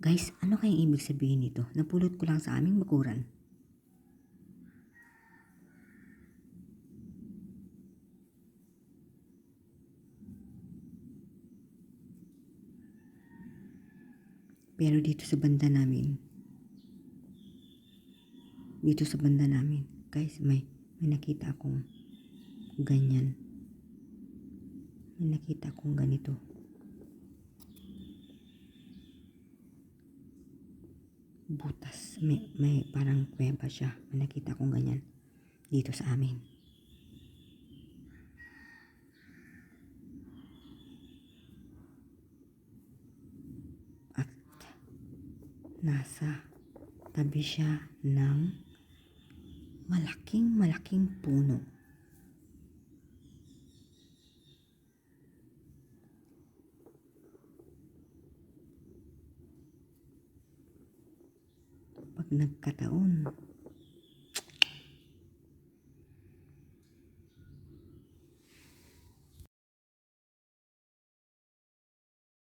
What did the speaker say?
Guys, ano kayang ibig sabihin nito? Napulot ko lang sa aming bakuran. Pero dito sa banda namin, guys, may nakita akong ganyan. May nakita akong ganito. Butas. May parang kuweba siya. May nakita akong ganyan dito sa amin. At nasa tabi siya ng malaking puno. Pag nagkataon